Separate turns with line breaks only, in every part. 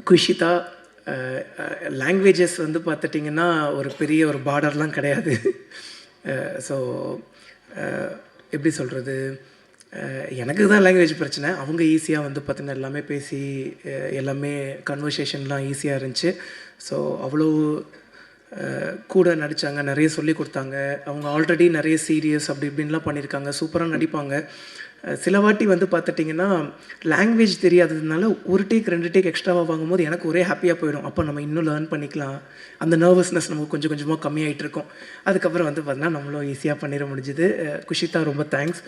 Kushitha languages வந்து பார்த்துட்டிங்கன்னா ஒரு பெரிய ஒரு பார்டர்லாம் கிடையாது. ஸோ எப்படி சொல்கிறது, எனக்கு தான் லாங்குவேஜ் பிரச்சனை. அவங்க ஈஸியாக வந்து பார்த்திங்கன்னா எல்லாமே பேசி எல்லாமே கன்வர்சேஷன்லாம் ஈஸியாக இருந்துச்சு. ஸோ அவ்வளோ கூட நடித்தாங்க, நிறைய சொல்லி கொடுத்தாங்க. அவங்க ஆல்ரெடி நிறைய சீரியஸ் அப்படி இப்படின்லாம் பண்ணியிருக்காங்க, சூப்பராக நடிப்பாங்க. சில வாட்டி வந்து பார்த்துட்டிங்கன்னா லாங்குவேஜ் தெரியாததுனால ஒரு டேக் 2 டேக் எக்ஸ்ட்ராவாக வாங்கும்போது எனக்கு ஒரே ஹாப்பியாக போயிடும். அப்போ நம்ம இன்னும் லேர்ன் பண்ணிக்கலாம், அந்த நர்வஸ்னஸ் நமக்கு கொஞ்சம் கொஞ்சமாக கம்மியாகிட்டு இருக்கும். அதுக்கப்புறம் வந்து பார்த்தீங்கன்னா நம்மளும் ஈஸியாக பண்ணிட முடிஞ்சுது. குஷிதா ரொம்ப தேங்க்ஸ்.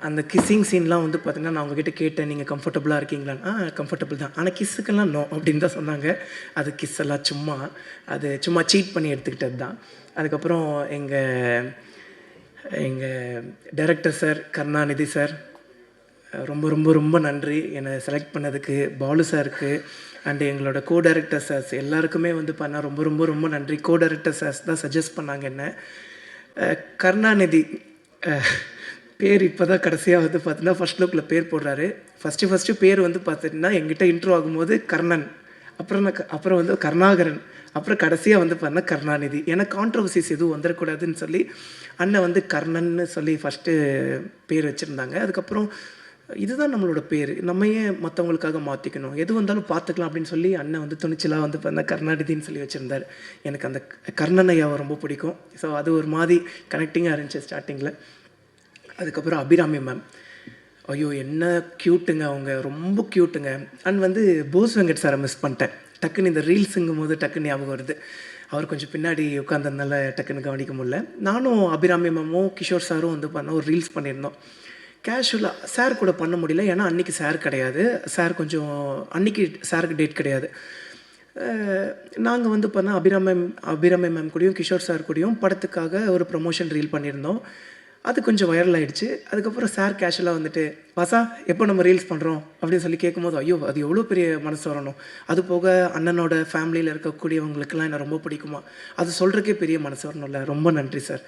அந்த கிஸ்ஸிங் சீன்லாம் வந்து பார்த்திங்கன்னா நான் அவங்ககிட்ட கேட்டேன், நீங்கள் கம்ஃபர்டபுளாக இருக்கீங்களான்னு. கம்ஃபர்டபுள் தான், ஆனால் கிஸ்ஸுக்கெல்லாம் நோ அப்படின்னு தான் சொன்னாங்க. அது கிஸ் எல்லாம் சும்மா சீட் பண்ணி எடுத்துக்கிட்டது தான். அதுக்கப்புறம் எங்கள் டைரக்டர் சார் கருணாநிதி சார், ரொம்ப ரொம்ப ரொம்ப நன்றி என்னை செலக்ட் பண்ணதுக்கு. பாலு சாருக்கு அண்டு எங்களோட கோ டைரக்டர் சார்ஸ் எல்லாருக்குமே வந்து பண்ண ரொம்ப ரொம்ப ரொம்ப நன்றி. கோ டைரக்டர் சார்ஸ் தான் சஜஸ்ட் பண்ணாங்க என்ன. கருணாநிதி பேர் இப்போ தான் கடைசியாக வந்து பார்த்தீங்கன்னா ஃபஸ்ட் லுக்கில் பேர் போடுறாரு. ஃபஸ்ட்டு பேர் வந்து பார்த்திங்கன்னா எங்கிட்ட இன்ட்ரோ ஆகும்போது கர்ணன், அப்புறம் வந்து கருணாகரன், அப்புறம் கடைசியாக வந்து பார்த்தீங்கன்னா கருணாநிதி. ஏன்னா கான்ட்ரவர்சிஸ் எதுவும் வந்துடக்கூடாதுன்னு சொல்லி அண்ணன் வந்து கர்ணன்னு சொல்லி ஃபஸ்ட்டு பேர் வச்சுருந்தாங்க. அதுக்கப்புறம் இதுதான் நம்மளோட பேர், நம்ம ஏன் மற்றவங்களுக்காக மாற்றிக்கணும், எது வந்தாலும் பார்த்துக்கலாம் அப்படின்னு சொல்லி அண்ணன் வந்து துணிச்சலாக வந்து பார்த்தீங்கன்னா கருணாநிதின்னு சொல்லி வச்சுருந்தார். எனக்கு அந்த கர்ணன் ஐயாவை ரொம்ப பிடிக்கும். ஸோ அது ஒரு மாதிரி கனெக்டிங்காக இருந்துச்சு ஸ்டார்டிங்கில். அதுக்கப்புறம் அபிராமி மேம், ஐயோ என்ன க்யூட்டுங்க, அவங்க ரொம்ப க்யூட்டுங்க. அண்ட் வந்து போஸ் வெங்கட் சாரை மிஸ் பண்ணிட்டேன். டக்குன்னு இந்த ரீல்ஸுங்கும் போது டக்குன்னு ஞாபகம் வருது. அவர் கொஞ்சம் பின்னாடி உட்காந்ததுனால டக்குன்னு கவனிக்க முடியல. நானும் அபிராமி மேமும் கிஷோர் சாரும் வந்து பண்ணோம், ஒரு ரீல்ஸ் பண்ணியிருந்தோம். கேஷுவலாக சார் கூட பண்ண முடியல, ஏன்னா அன்றைக்கி சார் கிடையாது. சார் கொஞ்சம் அன்றைக்கி சாருக்கு டேட் கிடையாது. நாங்கள் வந்து பண்ணால் அபிராமி மேம் கூடயும் கிஷோர் சார் கூடயும் படத்துக்காக ஒரு ப்ரமோஷன் ரீல் பண்ணியிருந்தோம். அது கொஞ்சம் வைரல் ஆகிடுச்சு. அதுக்கப்புறம் சார் கேஷுவலாக வந்துட்டு, வாசா எப்போ நம்ம ரீல்ஸ் பண்ணுறோம் அப்படின்னு சொல்லி கேட்கும்போது, ஐயோ அது எவ்வளோ பெரிய மனசு வரணும். அது போக அண்ணனோட ஃபேமிலியில் இருக்கக்கூடியவங்களுக்கெல்லாம் என்ன ரொம்ப பிடிக்குமா, அது சொல்கிறக்கே பெரிய மனசு வரணும்ல. ரொம்ப நன்றி சார்.